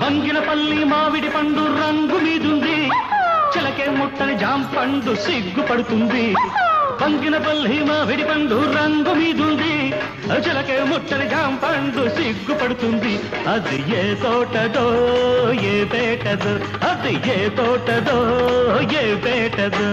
బంగినపల్లి మామిడి పండు రంగు మీదుంది, చిలకే ముట్టని జాంపండు సిగ్గుపడుతుంది. బంగినపల్లి మామిడి పండు రంగు మీదుంది, చిలకే ముట్టని జాంపండు సిగ్గుపడుతుంది. అది ఏ తోటదో ఏ పేటదో, అది ఏ తోటదో ఏ పేటదో.